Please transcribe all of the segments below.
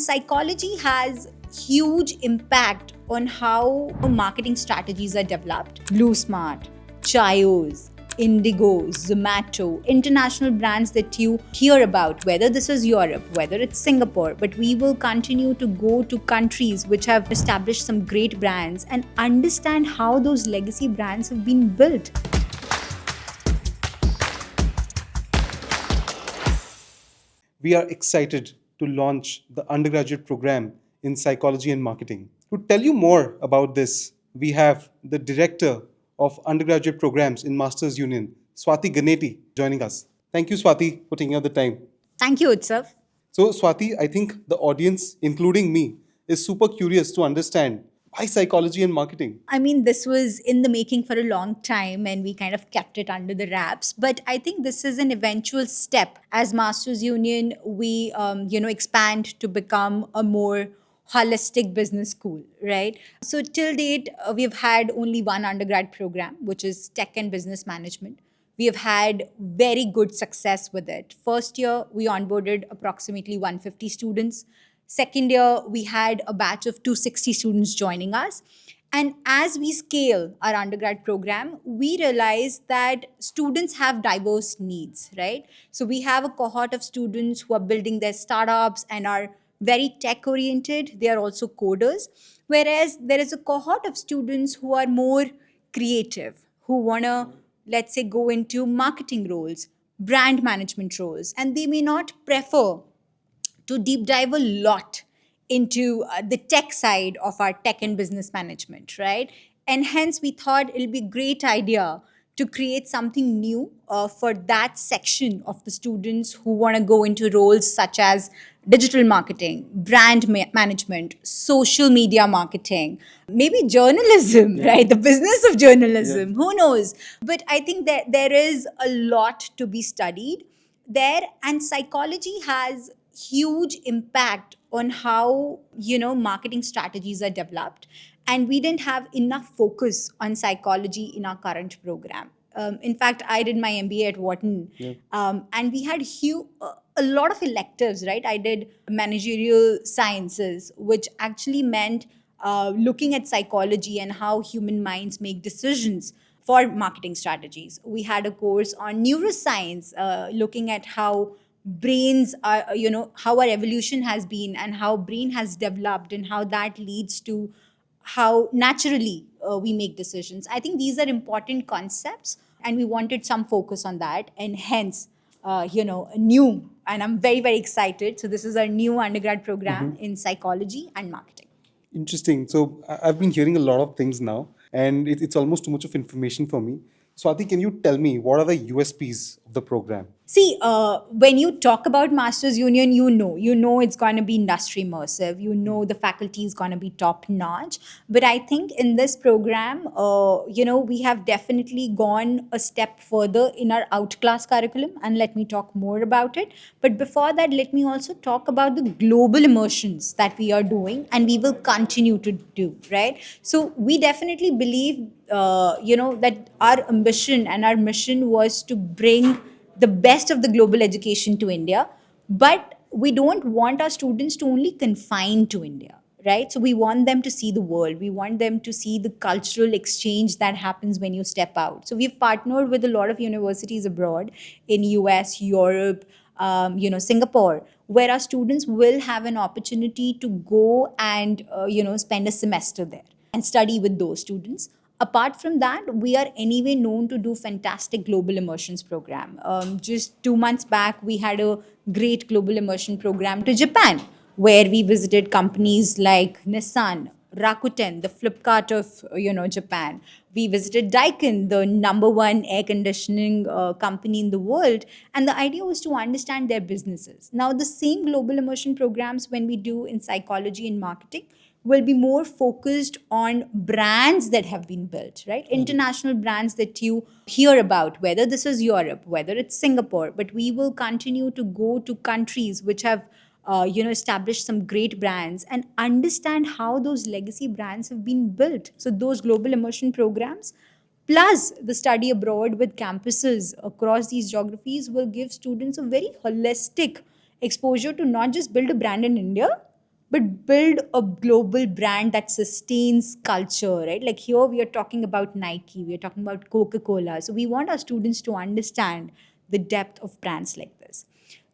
psychology has huge impact on how marketing strategies are developed. Blue Smart, Chayos, Indigo, Zomato, international brands that you hear about, whether this is Europe, whether it's Singapore, but we will continue to go to countries which have established some great brands and understand how those legacy brands have been built. We are excited to launch the undergraduate program in psychology and marketing. To tell you more about this, we have the director of undergraduate programs in Masters Union, Swati Ganeti, joining us. Thank you, Swati, for taking out the time. Thank you, Utsav. So, Swati, I think the audience, including me, is super curious to understand why psychology and marketing? I mean, this was in the making for a long time and we kind of kept it under the wraps. But I think this is an eventual step. As Masters Union, we, expand to become a more holistic business school, right? So till date, we've had only one undergrad program, which is Tech and Business Management. We have had very good success with it. First year, we onboarded approximately 150 students. Second year, we had a batch of 260 students joining us. And as we scale our undergrad program, we realize that students have diverse needs, right? So we have a cohort of students who are building their startups and are very tech oriented. They are also coders. Whereas there is a cohort of students who are more creative, who want to, let's say, go into marketing roles, brand management roles, and they may not prefer to deep dive a lot into the tech side of our tech and business management, right? And hence we thought it'll be a great idea to create something new for that section of the students who want to go into roles such as digital marketing, brand management, social media marketing, maybe journalism, right? The business of journalism, who knows? But I think that there is a lot to be studied there, and psychology has huge impact on how marketing strategies are developed, and we didn't have enough focus on psychology in our current program. In fact, I did my MBA at Wharton, and we had a lot of electives, right? I did managerial sciences, which actually meant looking at psychology and how human minds make decisions for marketing strategies. We had a course on neuroscience, looking at how brains are, how our evolution has been and how brain has developed and how that leads to how naturally we make decisions. I think these are important concepts and we wanted some focus on that, and hence new, and I'm very, very excited. So this is our new undergrad program in psychology and marketing. Interesting. So, I've been hearing a lot of things now, and it's almost too much of information for me. Swati, can you tell me what are the USPs of the program? See, when you talk about Masters Union, you know it's going to be industry immersive. You know the faculty is going to be top notch. But I think in this program, we have definitely gone a step further in our outclass curriculum, and let me talk more about it. But before that, let me also talk about the global immersions that we are doing, and we will continue to do, right? So we definitely believe, that our ambition and our mission was to bring the best of the global education to India, but we don't want our students to only confine to India, right? So we want them to see the world. We want them to see the cultural exchange that happens when you step out. So we've partnered with a lot of universities abroad in US, Europe, Singapore, where our students will have an opportunity to go and, spend a semester there and study with those students. Apart from that, we are anyway known to do fantastic global immersions program. Just 2 months back, we had a great global immersion program to Japan, where we visited companies like Nissan, Rakuten, the Flipkart of Japan. We visited Daikin, the number one air conditioning company in the world, and the idea was to understand their businesses. Now, the same global immersion programs when we do in psychology and marketing will be more focused on brands that have been built, right? International brands that you hear about, whether this is Europe, whether it's Singapore, but we will continue to go to countries which have established some great brands and understand how those legacy brands have been built. So those global immersion programs plus the study abroad with campuses across these geographies will give students a very holistic exposure to not just build a brand in India, but build a global brand that sustains culture, right? Like here we are talking about Nike, we are talking about Coca-Cola. So we want our students to understand the depth of brands like this.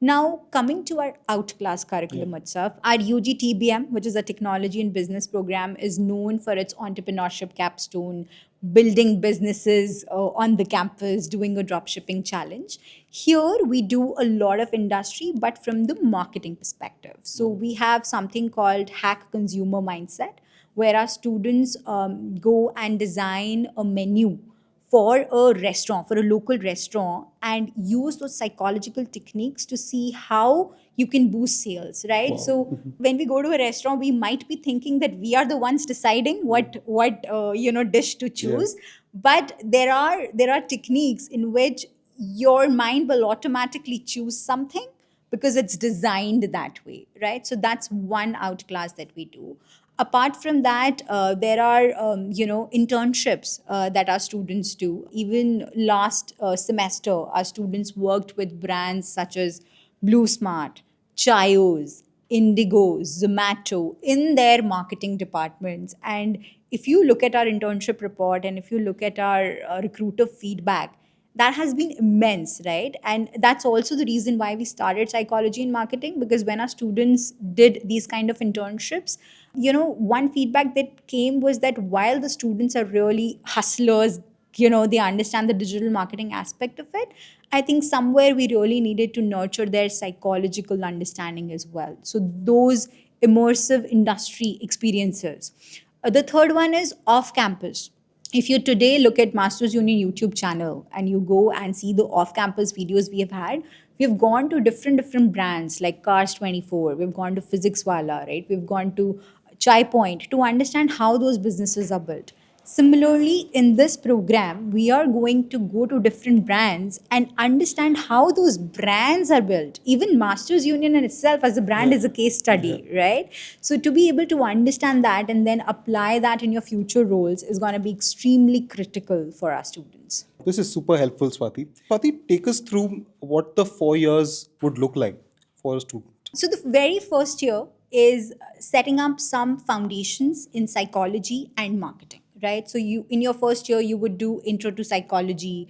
Now, coming to our outclass curriculum itself, our UGTBM, which is a technology and business program, is known for its entrepreneurship capstone, building businesses on the campus, doing a dropshipping challenge. Here, we do a lot of industry, but from the marketing perspective. So, we have something called Hack Consumer Mindset, where our students go and design a menu for a restaurant, for a local restaurant, and use those psychological techniques to see how you can boost sales, right? So when we go to a restaurant, we might be thinking that we are the ones deciding what dish to choose, but there are techniques in which your mind will automatically choose something because it's designed that way, right? So that's one outclass that we do. Apart from that, there are internships that our students do. Even last semester, our students worked with brands such as Blue Smart, Chayos, Indigo, Zomato in their marketing departments. And if you look at our internship report and if you look at our recruiter feedback, that has been immense, right? And that's also the reason why we started psychology and marketing, because when our students did these kind of internships, one feedback that came was that while the students are really hustlers, they understand the digital marketing aspect of it, I think somewhere we really needed to nurture their psychological understanding as well. So those immersive industry experiences. The third one is off campus. If you today look at Masters Union YouTube channel and you go and see the off-campus videos we have had, we've gone to different brands like Cars 24, we've gone to Physics Wala, right? We've gone to Chai Point to understand how those businesses are built. Similarly, in this program, we are going to go to different brands and understand how those brands are built. Even Masters Union in itself as a brand is a case study, right? So to be able to understand that and then apply that in your future roles is going to be extremely critical for our students. This is super helpful, Swati. Swati, take us through what the 4 years would look like for a student. So the very first year is setting up some foundations in psychology and marketing, right? So you in your first year you would do intro to psychology,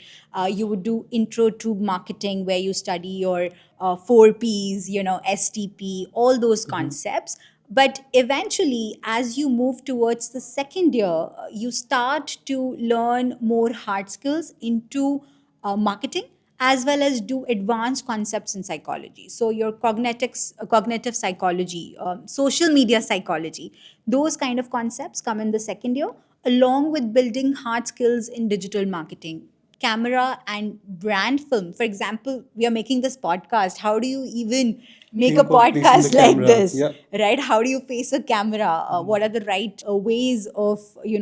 you would do intro to marketing where you study your 4 Ps, STP, all those concepts. But eventually, as you move towards the second year, you start to learn more hard skills into marketing as well as do advanced concepts in psychology. So your cognitive psychology, social media psychology, those kind of concepts come in the second year, along with building hard skills in digital marketing, camera and brand film. For example, we are making this podcast. How do you even make a Think of placing the podcast like camera. this? Yeah. Right? How do you face a camera? What are the right ways of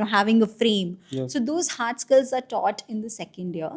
having a frame? Yes. So those hard skills are taught in the second year,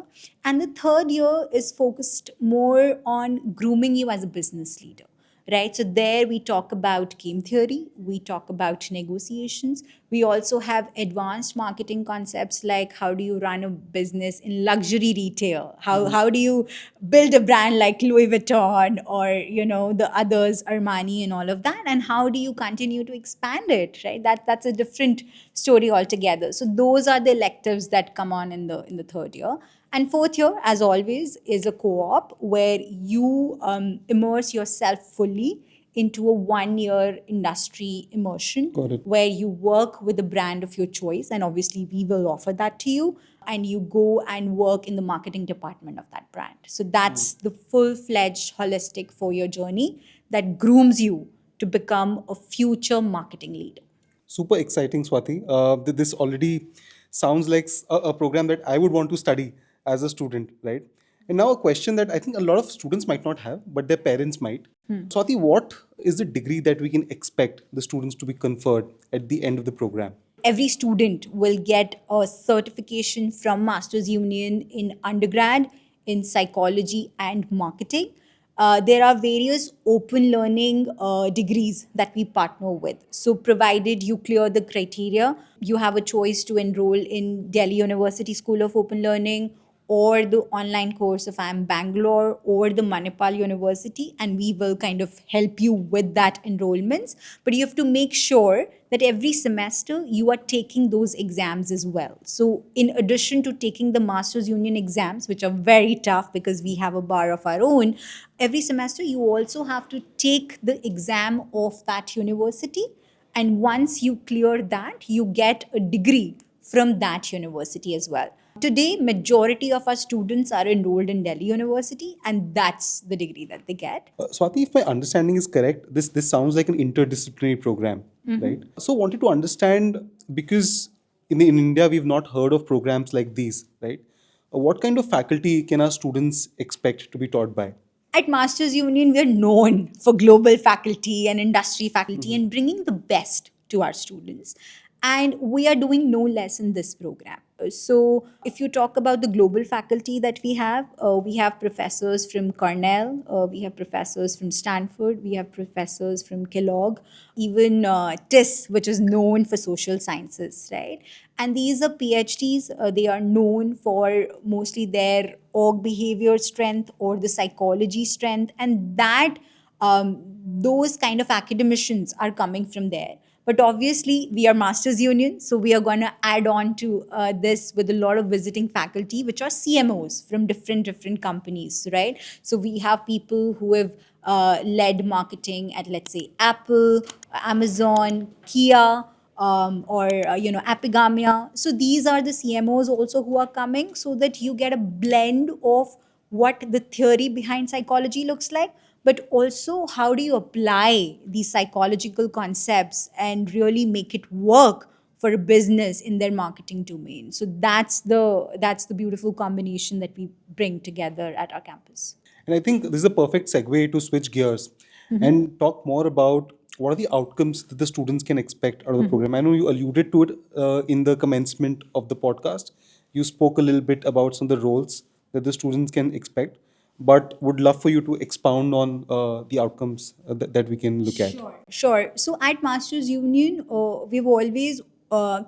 and the third year is focused more on grooming you as a business leader, right? So there we talk about game theory, we talk about negotiations. We also have advanced marketing concepts like how do you run a business in luxury retail? How do you build a brand like Louis Vuitton or the others, Armani and all of that? And how do you continue to expand it, right? That's a different story altogether. So those are the electives that come on in the third year. And fourth year, as always, is a co-op where you immerse yourself fully into a 1 year industry immersion. Got it. Where you work with a brand of your choice. And obviously, we will offer that to you. And you go and work in the marketing department of that brand. So that's the full-fledged, holistic 4 year journey that grooms you to become a future marketing leader. Super exciting, Swati. This already sounds like a program that I would want to study as a student, right? And now a question that I think a lot of students might not have, but their parents might. Swati, what is the degree that we can expect the students to be conferred at the end of the program? Every student will get a certification from Masters Union in undergrad in psychology and marketing. There are various open learning degrees that we partner with. So, provided you clear the criteria, you have a choice to enroll in Delhi University School of Open Learning or the online course of IIM Bangalore or the Manipal University, and we will kind of help you with that enrollments. But you have to make sure that every semester you are taking those exams as well. So, in addition to taking the Masters Union exams, which are very tough because we have a bar of our own, every semester you also have to take the exam of that university. And once you clear that, you get a degree from that university as well. Today, majority of our students are enrolled in Delhi University, and that's the degree that they get. Swati, if my understanding is correct, this sounds like an interdisciplinary program, right? So, wanted to understand, because in India we've not heard of programs like these, right? What kind of faculty can our students expect to be taught by? At Masters Union, we are known for global faculty and industry faculty and bringing the best to our students. And we are doing no less in this program. So, if you talk about the global faculty that we have professors from Cornell, we have professors from Stanford, we have professors from Kellogg, even TIS, which is known for social sciences, right? And these are PhDs, they are known for mostly their org behavior strength or the psychology strength, and that those kind of academicians are coming from there. But obviously, we are Masters Union, so we are going to add on to this with a lot of visiting faculty, which are CMOs from different companies, right? So we have people who have led marketing at, let's say, Apple, Amazon, Kia, or Apigamia. So these are the CMOs also who are coming, so that you get a blend of what the theory behind psychology looks like, but also how do you apply these psychological concepts and really make it work for a business in their marketing domain. So that's the beautiful combination that we bring together at our campus. And I think this is a perfect segue to switch gears and talk more about what are the outcomes that the students can expect out of the program. I know you alluded to it in the commencement of the podcast. You spoke a little bit about some of the roles that the students can expect, but would love for you to expound on the outcomes that we can look at. Sure. So at Masters Union, we've always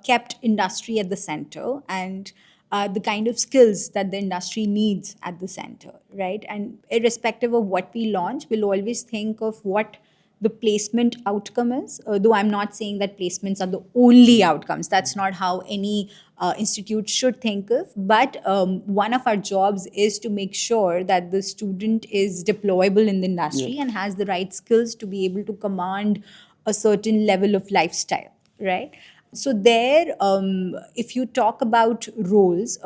kept industry at the center, and the kind of skills that the industry needs at the center, right? And irrespective of what we launch, we'll always think of what the placement outcome is. Though I'm not saying that placements are the only outcomes. That's not how any institute should think of. But one of our jobs is to make sure that the student is deployable in the industry and has the right skills to be able to command a certain level of lifestyle, right? So there, if you talk about roles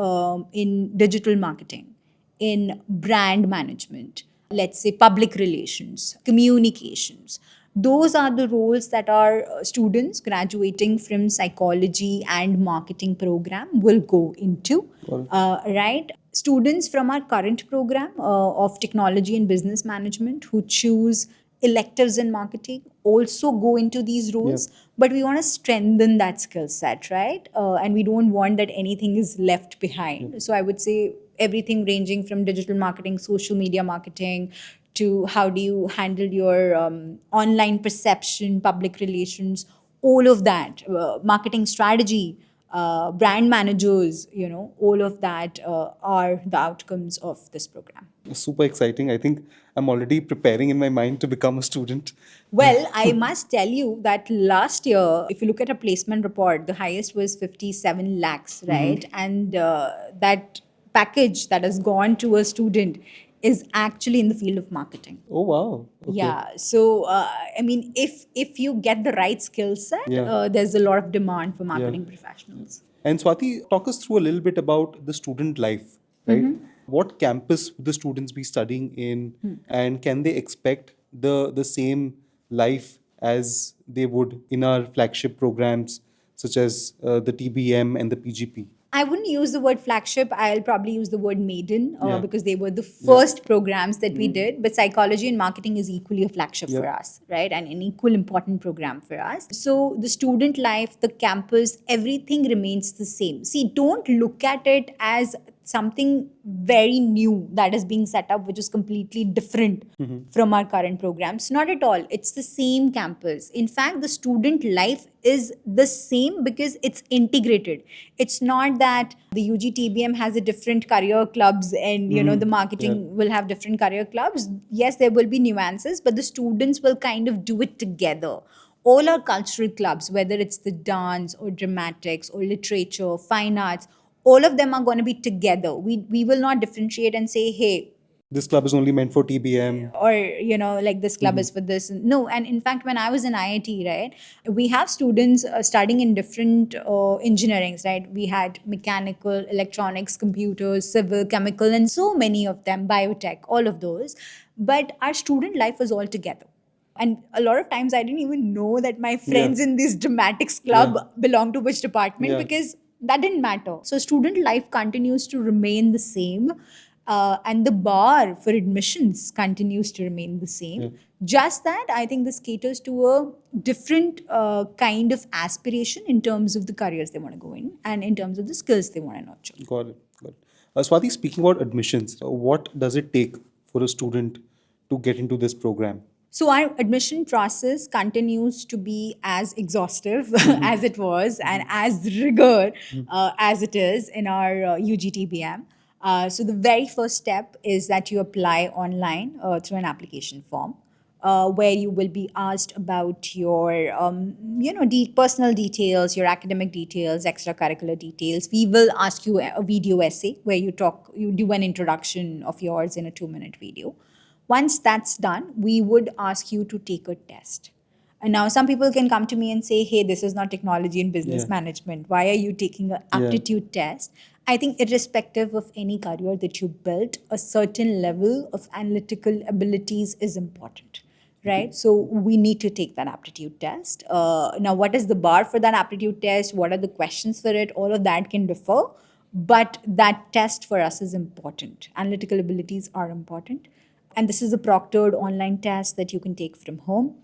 in digital marketing, in brand management, let's say public relations, communications. Those are the roles that our students graduating from psychology and marketing program will go into, right? Students from our current program of technology and business management who choose electives in marketing also go into these roles, but we want to strengthen that skill set, right? And we don't want that anything is left behind. So I would say everything ranging from digital marketing, social media marketing, to how do you handle your online perception, public relations, all of that, marketing strategy, brand managers, all of that are the outcomes of this program. Super exciting. I think I'm already preparing in my mind to become a student. Well, I must tell you that last year, if you look at a placement report, the highest was 57 lakhs, right? And that package that has gone to a student is actually in the field of marketing. Oh, wow. Okay. Yeah. So, I mean, if you get the right skill set, there's a lot of demand for marketing professionals. And Swati, talk us through a little bit about the student life, right? What campus would the students be studying in, and can they expect the same life as they would in our flagship programs such as the TBM and the PGP? I wouldn't use the word flagship. I'll probably use the word maiden because they were the first programs that we did. But psychology and marketing is equally a flagship for us, right? And an equal important program for us. So the student life, the campus, everything remains the same. See, don't look at it as something very new that is being set up, which is completely different from our current programs. Not at all. It's the same campus. In fact, the student life is the same because it's integrated. It's not that the UGTBM has a different career clubs and the marketing will have different career clubs. Yes, there will be nuances, but the students will kind of do it together. All our cultural clubs, whether it's the dance or dramatics or literature, fine arts, all of them are going to be together. We will not differentiate and say, hey, This club is only meant for TBM. or like this club is for this. No. And in fact, when I was in IIT, right, we have students studying in different engineerings, right? We had mechanical, electronics, computers, civil, chemical, and so many of them, biotech, all of those. But our student life was all together. And a lot of times I didn't even know that my friends in this dramatics club belong to which department, because that didn't matter. So student life continues to remain the same. And the bar for admissions continues to remain the same. Just that I think this caters to a different kind of aspiration in terms of the careers they want to go in and in terms of the skills they want to nurture. Got it. Got it. Swati, speaking about admissions, what does it take for a student to get into this program? So our admission process continues to be as exhaustive as it was and as rigor as it is in our UGTBM. So the very first step is that you apply online through an application form. Where you will be asked about your, personal details, your academic details, extracurricular details. We will ask you a video essay where you do an introduction of yours in a 2-minute video. Once that's done, we would ask you to take a test. And now some people can come to me and say, hey, this is not technology and business management. Why are you taking an aptitude test? I think irrespective of any career that you built, a certain level of analytical abilities is important, right? So we need to take that aptitude test. Now, what is the bar for that aptitude test? What are the questions for it? All of that can differ. But that test for us is important. Analytical abilities are important. And this is a proctored online test that you can take from home.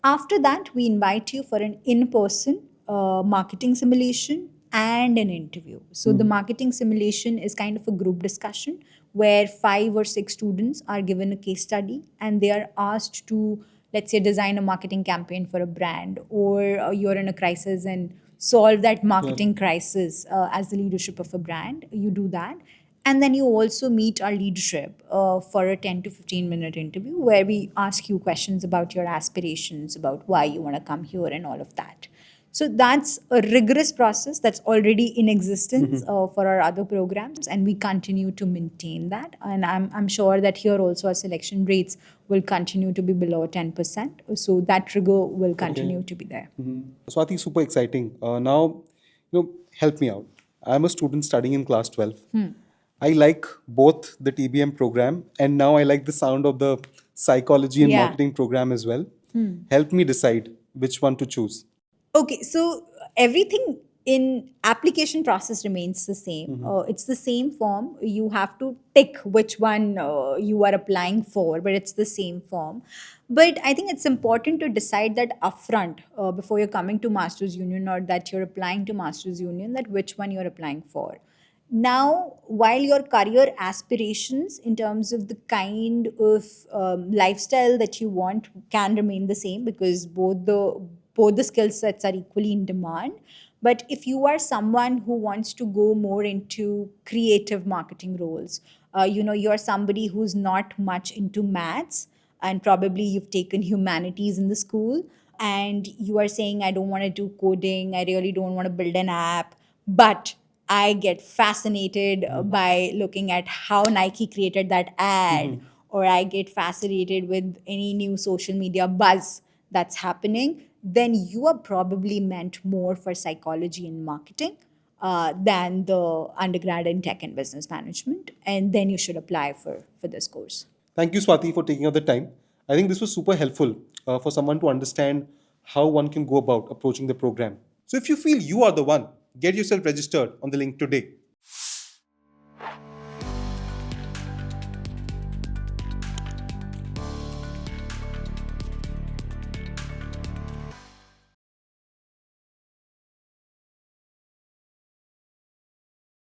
After that, we invite you for an in-person marketing simulation and an interview. So the marketing simulation is kind of a group discussion where 5 or 6 students are given a case study and they are asked to, let's say, design a marketing campaign for a brand, or you're in a crisis and solve that marketing crisis as the leadership of a brand. You do that. And then you also meet our leadership for a 10 to 15-minute interview where we ask you questions about your aspirations, about why you want to come here and all of that. So that's a rigorous process that's already in existence for our other programs, and we continue to maintain that. And I'm sure that here also our selection rates will continue to be below 10%. So that rigor will continue to be there. Swati, super exciting. Now, help me out. I'm a student studying in class 12. I like both the TBM program and now I like the sound of the psychology and marketing program as well. Help me decide which one to choose. Okay, so everything in application process remains the same. It's the same form. You have to tick which one you are applying for, but it's the same form. But I think it's important to decide that upfront before you're coming to Masters Union or that you're applying to Masters Union, that which one you're applying for. Now, while your career aspirations in terms of the kind of lifestyle that you want can remain the same, because both the skill sets are equally in demand. But if you are someone who wants to go more into creative marketing roles, you're somebody who's not much into maths and probably you've taken humanities in the school, and you are saying, I don't want to do coding, I really don't want to build an app, but I get fascinated by looking at how Nike created that ad, or I get fascinated with any new social media buzz that's happening, then you are probably meant more for psychology and marketing than the undergrad in tech and business management. And then you should apply for this course. Thank you, Swati, for taking out the time. I think this was super helpful for someone to understand how one can go about approaching the program. So if you feel you are the one, get yourself registered on the link today.